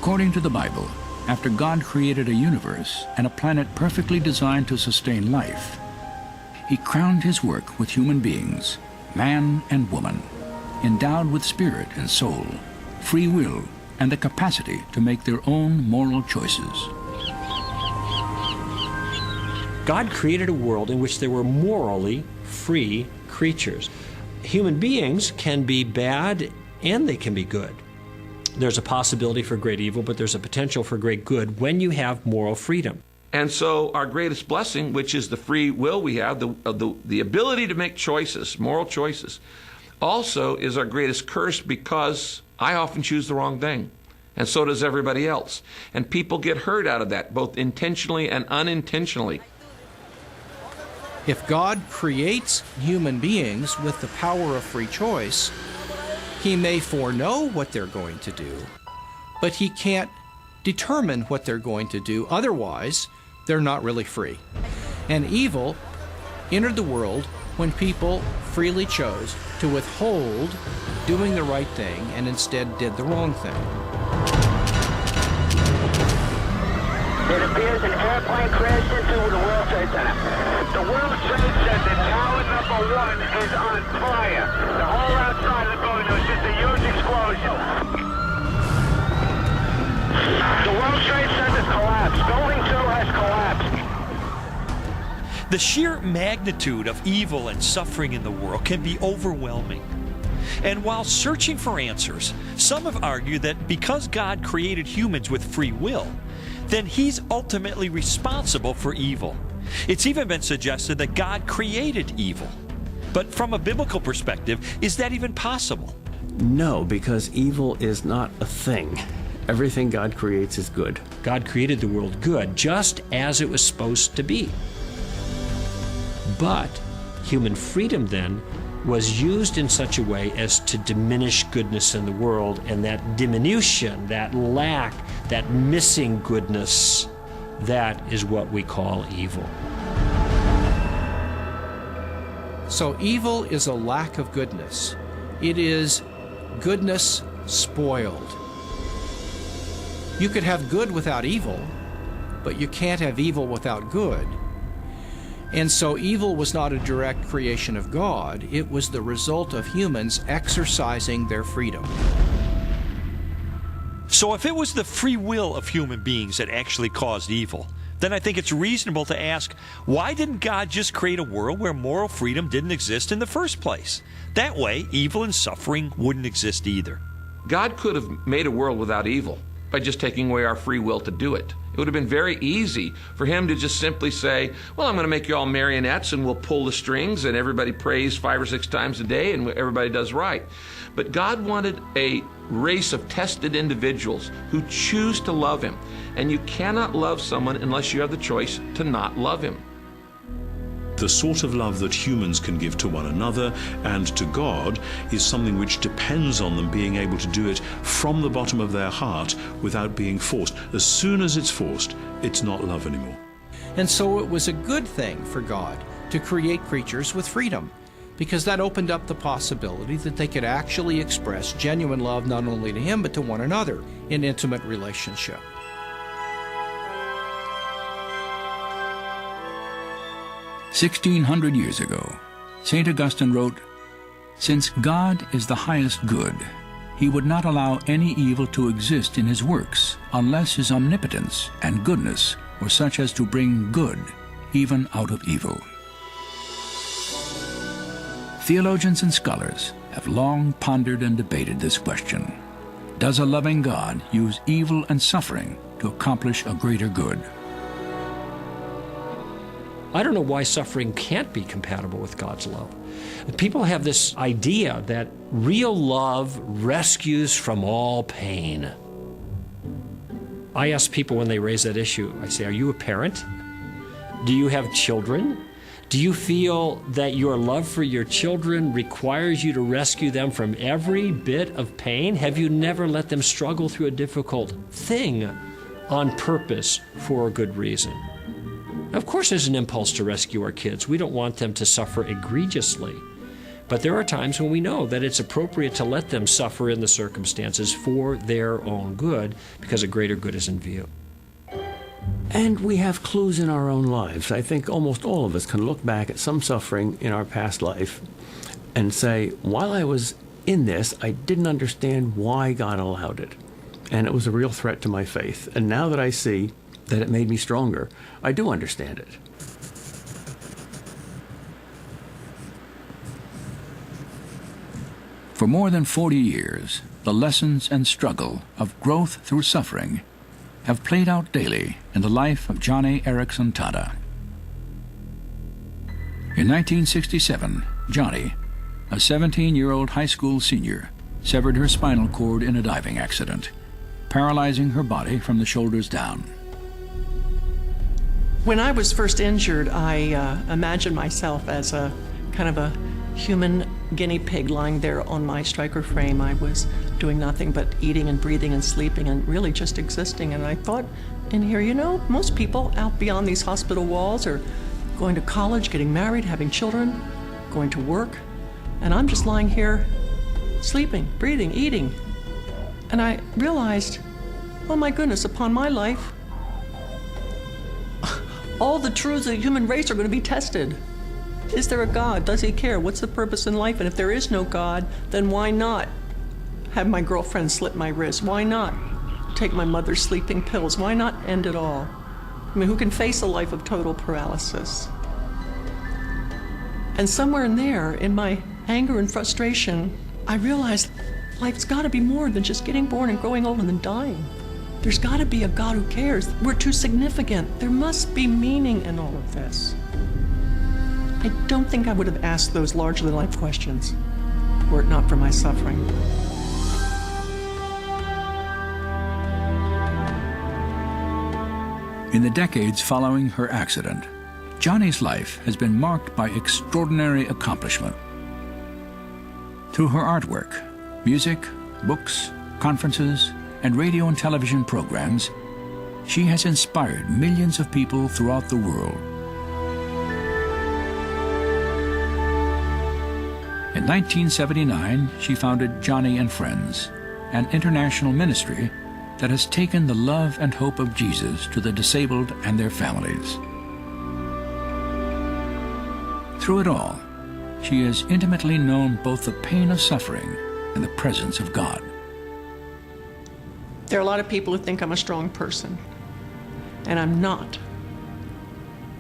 According to the Bible, after God created a universe and a planet perfectly designed to sustain life, He crowned His work with human beings, man and woman, endowed with spirit and soul, free will, and the capacity to make their own moral choices. God created a world in which there were morally free creatures. Human beings can be bad and they can be good. There's a possibility for great evil, but there's a potential for great good when you have moral freedom. And so our greatest blessing, which is the free will we have, the ability to make choices, moral choices, also is our greatest curse, because I often choose the wrong thing, and so does everybody else. And people get hurt out of that, both intentionally and unintentionally. If God creates human beings with the power of free choice, He may foreknow what they're going to do, but He can't determine what they're going to do. Otherwise, they're not really free. And evil entered the world when people freely chose to withhold doing the right thing and instead did the wrong thing. It appears an airplane crashed into the World Trade Center. The World Trade Center, tower number 1, is on fire. The whole outside of the building, there was just a huge explosion. The World Trade Center's collapsed. Building 2 has collapsed. The sheer magnitude of evil and suffering in the world can be overwhelming. And while searching for answers, some have argued that because God created humans with free will, then He's ultimately responsible for evil. It's even been suggested that God created evil. But from a biblical perspective, is that even possible? No, because evil is not a thing. Everything God creates is good. God created the world good, just as it was supposed to be. But human freedom then was used in such a way as to diminish goodness in the world, and that diminution, that lack, that missing goodness, that is what we call evil. So evil is a lack of goodness. It is goodness spoiled. You could have good without evil, but you can't have evil without good. And so evil was not a direct creation of God. It was the result of humans exercising their freedom. So if it was the free will of human beings that actually caused evil, then I think it's reasonable to ask, why didn't God just create a world where moral freedom didn't exist in the first place? That way, evil and suffering wouldn't exist either. God could have made a world without evil by just taking away our free will to do it. It would have been very easy for Him to just simply say, well, I'm going to make you all marionettes and we'll pull the strings and everybody prays 5 or 6 times a day and everybody does right. But God wanted a race of tested individuals who choose to love Him. And you cannot love someone unless you have the choice to not love Him. The sort of love that humans can give to one another and to God is something which depends on them being able to do it from the bottom of their heart without being forced. As soon as it's forced, it's not love anymore. And so it was a good thing for God to create creatures with freedom, because that opened up the possibility that they could actually express genuine love not only to Him but to one another in intimate relationship. "1,600 years ago, St. Augustine wrote, "Since God is the highest good, He would not allow any evil to exist in His works unless His omnipotence and goodness were such as to bring good even out of evil." Theologians and scholars have long pondered and debated this question. Does a loving God use evil and suffering to accomplish a greater good? I don't know why suffering can't be compatible with God's love. People have this idea that real love rescues from all pain. I ask people when they raise that issue, I say, are you a parent? Do you have children? Do you feel that your love for your children requires you to rescue them from every bit of pain? Have you never let them struggle through a difficult thing on purpose for a good reason? Of course there's an impulse to rescue our kids. We don't want them to suffer egregiously. But there are times when we know that it's appropriate to let them suffer in the circumstances for their own good, because a greater good is in view. And we have clues in our own lives. I think almost all of us can look back at some suffering in our past life and say, while I was in this, I didn't understand why God allowed it. And it was a real threat to my faith. And now that I see that it made me stronger, I do understand it. For more than 40 years, the lessons and struggle of growth through suffering have played out daily in the life of Johnny Erickson Tada. In 1967, Johnny, a 17-year-old high school senior, severed her spinal cord in a diving accident, paralyzing her body from the shoulders down. When I was first injured, I imagined myself as a kind of a human guinea pig lying there on my striker frame. I was doing nothing but eating and breathing and sleeping and really just existing. And I thought in here, you know, most people out beyond these hospital walls are going to college, getting married, having children, going to work. And I'm just lying here sleeping, breathing, eating. And I realized, oh my goodness, upon my life, all the truths of the human race are going to be tested. Is there a God? Does he care? What's the purpose in life? And if there is no God, then why not have my girlfriend slit my wrist? Why not take my mother's sleeping pills? Why not end it all? I mean, who can face a life of total paralysis? And somewhere in there, in my anger and frustration, I realized life's got to be more than just getting born and growing old and then dying. There's got to be a God who cares. We're too significant. There must be meaning in all of this. I don't think I would have asked those larger-than-life questions were it not for my suffering. In the decades following her accident, Johnny's life has been marked by extraordinary accomplishment. Through her artwork, music, books, conferences, and radio and television programs, she has inspired millions of people throughout the world. In 1979, she founded Johnny and Friends, an international ministry that has taken the love and hope of Jesus to the disabled and their families. Through it all, she has intimately known both the pain of suffering and the presence of God. There are a lot of people who think I'm a strong person, and I'm not.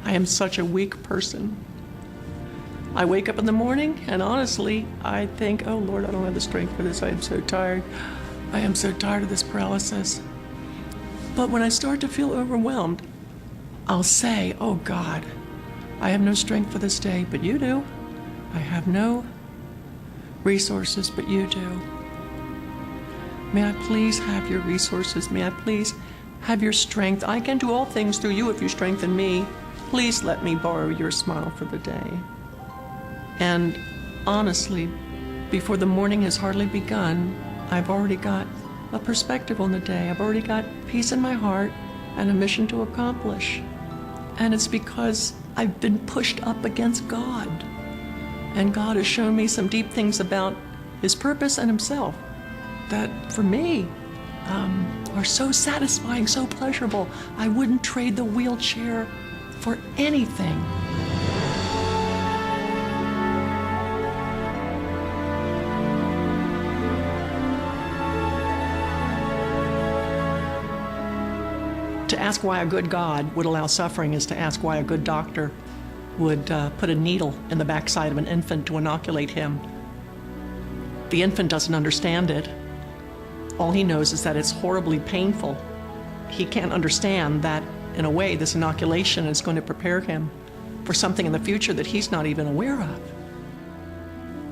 I am such a weak person. I wake up in the morning, and honestly, I think, oh Lord, I don't have the strength for this. I am so tired. I am so tired of this paralysis. But when I start to feel overwhelmed, I'll say, oh God, I have no strength for this day, but you do. I have no resources, but you do. May I please have your resources? May I please have your strength? I can do all things through you if you strengthen me. Please let me borrow your smile for the day. And honestly, before the morning has hardly begun, I've already got a perspective on the day. I've already got peace in my heart and a mission to accomplish. And it's because I've been pushed up against God. And God has shown me some deep things about his purpose and himself that for me are so satisfying, so pleasurable. I wouldn't trade the wheelchair for anything. To ask why a good God would allow suffering is to ask why a good doctor would put a needle in the backside of an infant to inoculate him. The infant doesn't understand it. All he knows is that it's horribly painful. He can't understand that, in a way, this inoculation is going to prepare him for something in the future that he's not even aware of.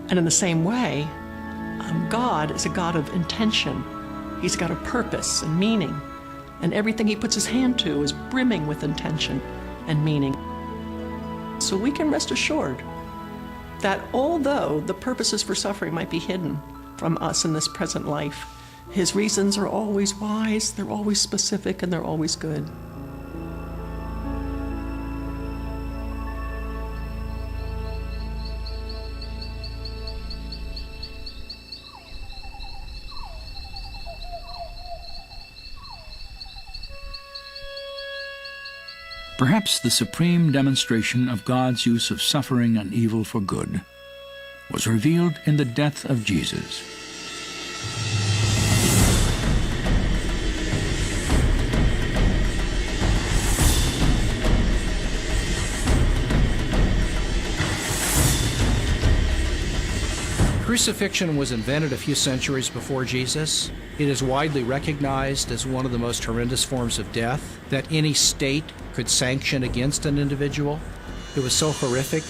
And in the same way, God is a God of intention. He's got a purpose and meaning. And everything he puts his hand to is brimming with intention and meaning. So we can rest assured that although the purposes for suffering might be hidden from us in this present life, his reasons are always wise, they're always specific, and they're always good. Perhaps the supreme demonstration of God's use of suffering and evil for good was revealed in the death of Jesus. Crucifixion was invented a few centuries before Jesus. It is widely recognized as one of the most horrendous forms of death that any state could sanction against an individual. It was so horrific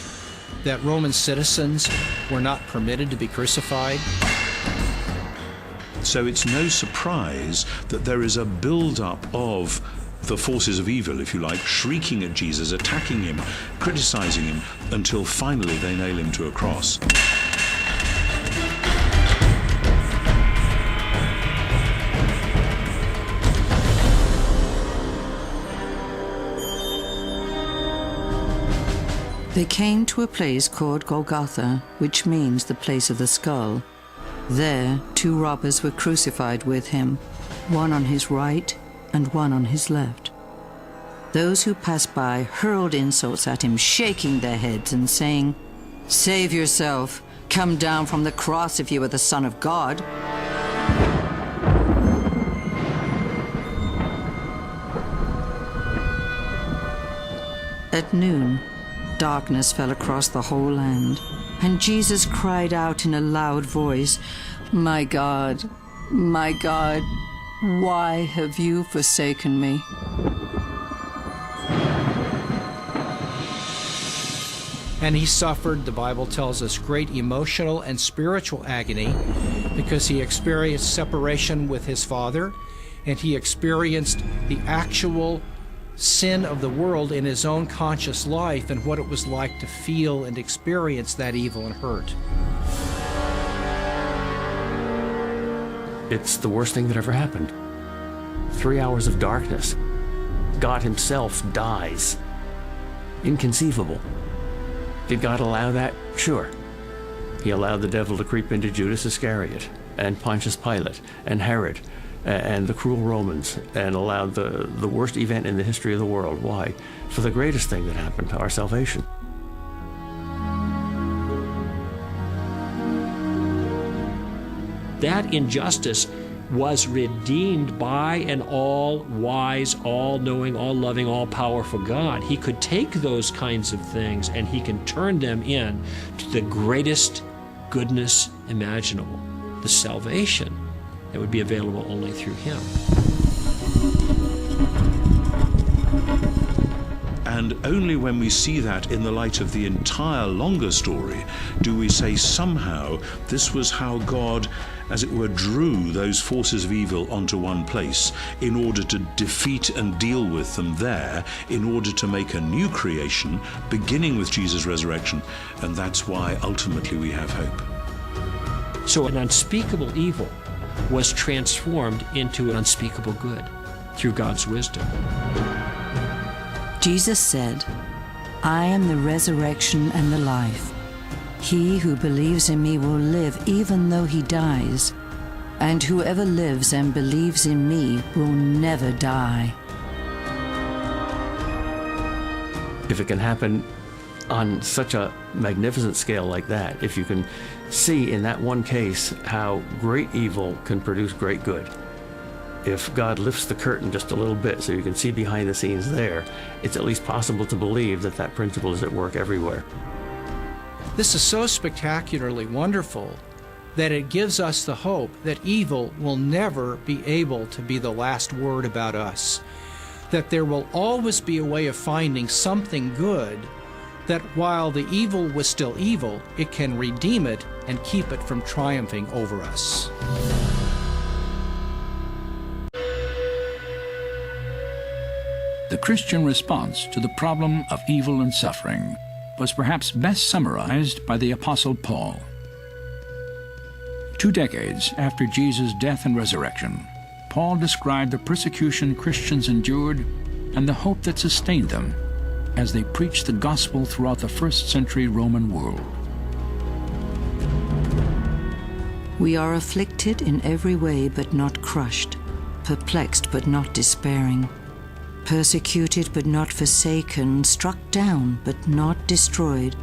that Roman citizens were not permitted to be crucified. So it's no surprise that there is a build-up of the forces of evil, if you like, shrieking at Jesus, attacking him, criticizing him, until finally they nail him to a cross. They came to a place called Golgotha, which means the place of the skull. There, 2 robbers were crucified with him, one on his right and one on his left. Those who passed by hurled insults at him, shaking their heads and saying, "Save yourself! Come down from the cross if you are the Son of God." At noon, darkness fell across the whole land, and Jesus cried out in a loud voice, my God, why have you forsaken me?" And he suffered, the Bible tells us, great emotional and spiritual agony because he experienced separation with his Father, and he experienced the actual sin of the world in his own conscious life and what it was like to feel and experience that evil and hurt. It's the worst thing that ever happened. 3 hours of darkness. God himself dies. Inconceivable. Did God allow that? Sure. He allowed the devil to creep into Judas Iscariot and Pontius Pilate and Herod and the cruel Romans, and allowed the worst event in the history of the world. Why? For the greatest thing that happened, our salvation. That injustice was redeemed by an all-wise, all-knowing, all-loving, all-powerful God. He could take those kinds of things and he can turn them in to the greatest goodness imaginable, the salvation that would be available only through him. And only when we see that in the light of the entire longer story do we say somehow this was how God, as it were, drew those forces of evil onto one place in order to defeat and deal with them there, in order to make a new creation, beginning with Jesus' resurrection. And that's why ultimately we have hope. So an unspeakable evil was transformed into an unspeakable good through God's wisdom. Jesus said, "I am the resurrection and the life. He who believes in me will live even though he dies, and whoever lives and believes in me will never die." If it can happen on such a magnificent scale like that, if you can see in that one case how great evil can produce great good, if God lifts the curtain just a little bit so you can see behind the scenes there, it's at least possible to believe that that principle is at work everywhere. This is so spectacularly wonderful that it gives us the hope that evil will never be able to be the last word about us, that there will always be a way of finding something good, that while the evil was still evil, it can redeem it and keep it from triumphing over us. The Christian response to the problem of evil and suffering was perhaps best summarized by the Apostle Paul. 2 decades after Jesus' death and resurrection, Paul described the persecution Christians endured and the hope that sustained them as they preached the gospel throughout the first-century Roman world. "We are afflicted in every way but not crushed, perplexed but not despairing, persecuted but not forsaken, struck down but not destroyed.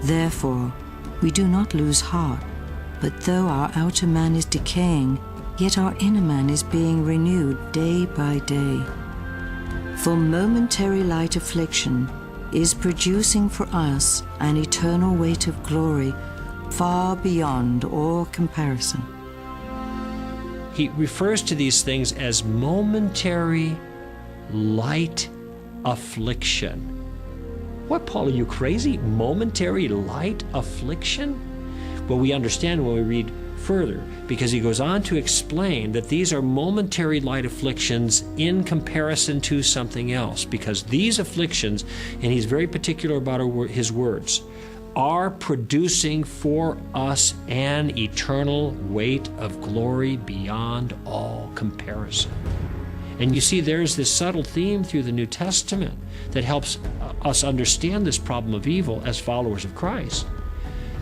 Therefore, we do not lose heart, but though our outer man is decaying, yet our inner man is being renewed day by day. For momentary light affliction is producing for us an eternal weight of glory far beyond all comparison. He refers to these things as momentary light affliction. What, Paul, are you crazy? Momentary light affliction? Well, we understand when we read further, because he goes on to explain that these are momentary light afflictions in comparison to something else, because these afflictions, and he's very particular about his words, are producing for us an eternal weight of glory beyond all comparison. And you see, there's this subtle theme through the New Testament that helps us understand this problem of evil as followers of Christ.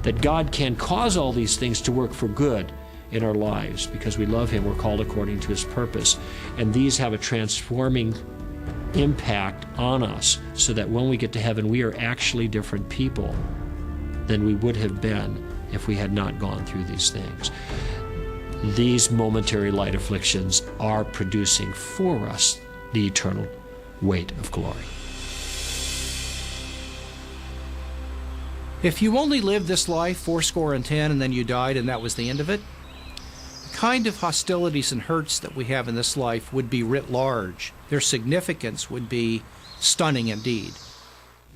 That God can cause all these things to work for good in our lives because we love Him, we're called according to His purpose. And these have a transforming impact on us so that when we get to heaven, we are actually different people than we would have been if we had not gone through these things. These momentary light afflictions are producing for us the eternal weight of glory. If you only lived this life 80 and then you died and that was the end of it, the kind of hostilities and hurts that we have in this life would be writ large. Their significance would be stunning indeed.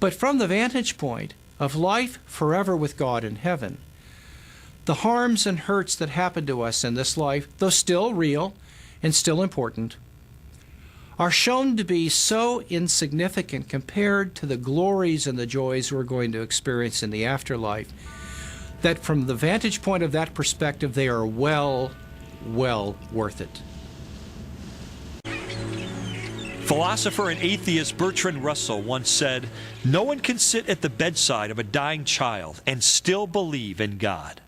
But from the vantage point of life forever with God in heaven, the harms and hurts that happen to us in this life, though still real and still important, are shown to be so insignificant compared to the glories and the joys we're going to experience in the afterlife, that from the vantage point of that perspective, they are well worth it. Philosopher and atheist Bertrand Russell once said, "No one can sit at the bedside of a dying child and still believe in God."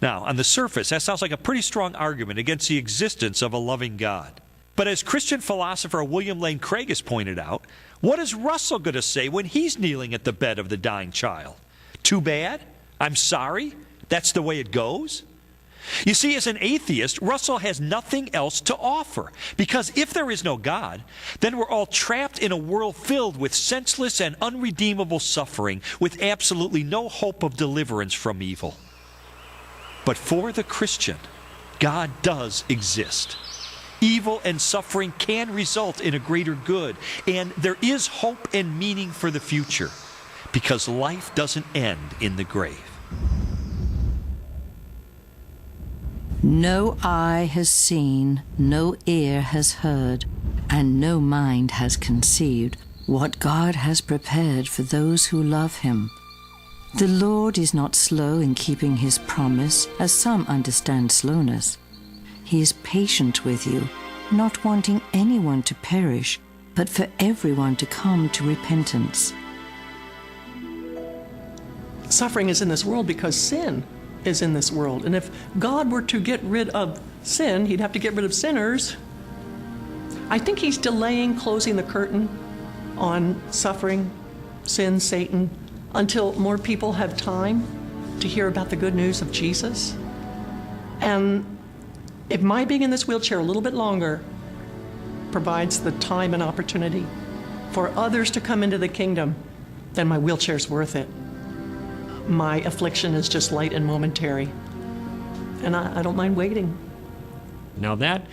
Now, on the surface, that sounds like a pretty strong argument against the existence of a loving God. But as Christian philosopher William Lane Craig has pointed out, what is Russell going to say when he's kneeling at the bed of the dying child? Too bad? I'm sorry? That's the way it goes? You see, as an atheist, Russell has nothing else to offer. Because if there is no God, then we're all trapped in a world filled with senseless and unredeemable suffering, with absolutely no hope of deliverance from evil. But for the Christian, God does exist. Evil and suffering can result in a greater good, and there is hope and meaning for the future, because life doesn't end in the grave. No eye has seen, no ear has heard, and no mind has conceived what God has prepared for those who love Him. The Lord is not slow in keeping His promise, as some understand slowness. He is patient with you, not wanting anyone to perish, but for everyone to come to repentance. Suffering is in this world because sin is in this world. And if God were to get rid of sin, He'd have to get rid of sinners. I think He's delaying closing the curtain on suffering, sin, Satan, until more people have time to hear about the good news of Jesus. And if my being in this wheelchair a little bit longer provides the time and opportunity for others to come into the kingdom, then my wheelchair's worth it. My affliction is just light and momentary, and I don't mind waiting. Now that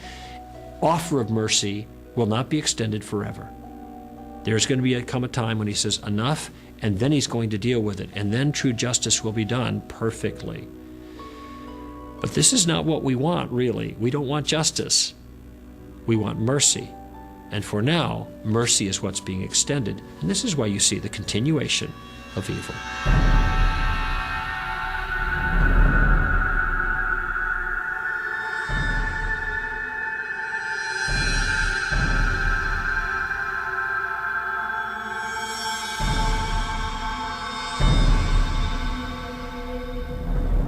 offer of mercy will not be extended forever. There's going to come a time when He says enough, and then He's going to deal with it, and then true justice will be done perfectly. But this is not what we want, really. We don't want justice. We want mercy. And for now, mercy is what's being extended. And this is why you see the continuation of evil.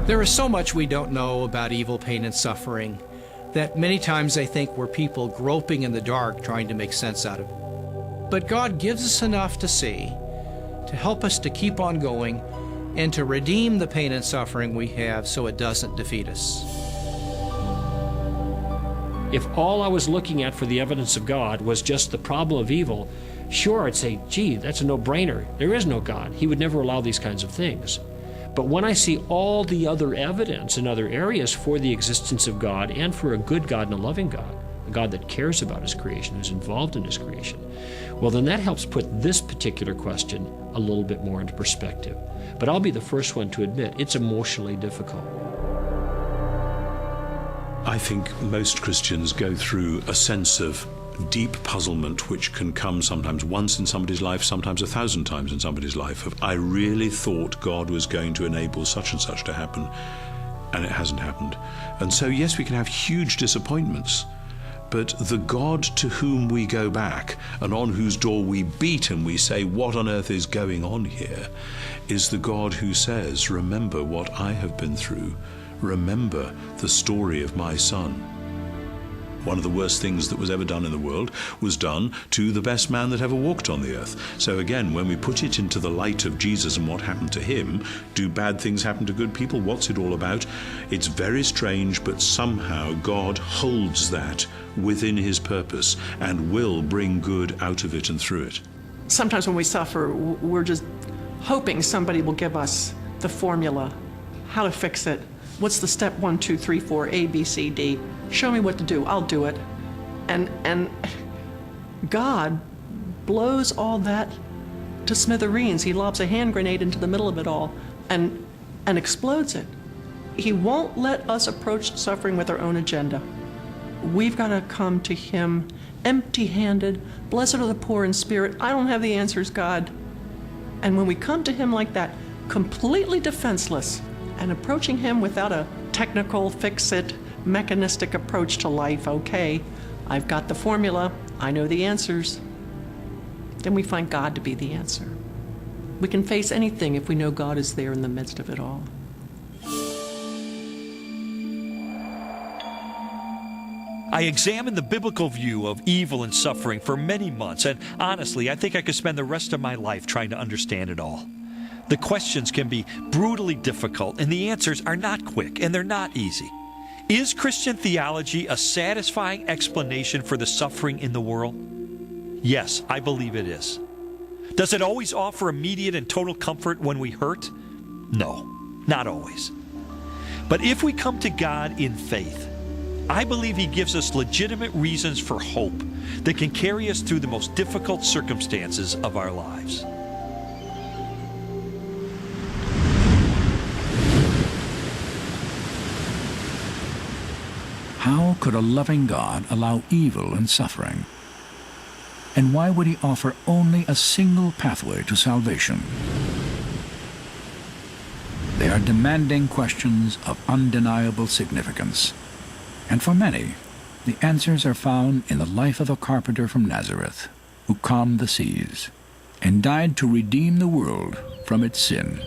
There is so much we don't know about evil, pain, and suffering that many times I think we're people groping in the dark trying to make sense out of it. But God gives us enough to see, to help us to keep on going, and to redeem the pain and suffering we have so it doesn't defeat us. If all I was looking at for the evidence of God was just the problem of evil, sure, I'd say, gee, that's a no-brainer. There is no God. He would never allow these kinds of things. But when I see all the other evidence in other areas for the existence of God and for a good God and a loving God, a God that cares about his creation, who's involved in his creation, well, then that helps put this particular question a little bit more into perspective. But I'll be the first one to admit it's emotionally difficult. I think most Christians go through a sense of deep puzzlement, which can come sometimes once in somebody's life, sometimes 1,000 times in somebody's life, of I really thought God was going to enable such and such to happen, and it hasn't happened. And so, yes, we can have huge disappointments, but the God to whom we go back and on whose door we beat and we say, what on earth is going on here, is the God who says, remember what I have been through. Remember the story of my son. One of the worst things that was ever done in the world was done to the best man that ever walked on the earth. So again, when we put it into the light of Jesus and what happened to him, do bad things happen to good people? What's it all about? It's very strange, but somehow God holds that within his purpose and will bring good out of it and through it. Sometimes when we suffer, we're just hoping somebody will give us the formula, how to fix it. What's the step 1, 2, 3, 4, A, B, C, D? Show me what to do. I'll do it. And God blows all that to smithereens. He lobs a hand grenade into the middle of it all and explodes it. He won't let us approach suffering with our own agenda. We've got to come to him empty-handed. Blessed are the poor in spirit. I don't have the answers, God. And when we come to him like that, completely defenseless, and approaching him without a technical, fix-it, mechanistic approach to life, okay, I've got the formula, I know the answers, then we find God to be the answer. We can face anything if we know God is there in the midst of it all. I examined the biblical view of evil and suffering for many months, and honestly, I think I could spend the rest of my life trying to understand it all. The questions can be brutally difficult, and the answers are not quick, and they're not easy. Is Christian theology a satisfying explanation for the suffering in the world? Yes, I believe it is. Does it always offer immediate and total comfort when we hurt? No, not always. But if we come to God in faith, I believe he gives us legitimate reasons for hope that can carry us through the most difficult circumstances of our lives. How could a loving God allow evil and suffering? And why would he offer only a single pathway to salvation? They are demanding questions of undeniable significance. And for many, the answers are found in the life of a carpenter from Nazareth who calmed the seas and died to redeem the world from its sin.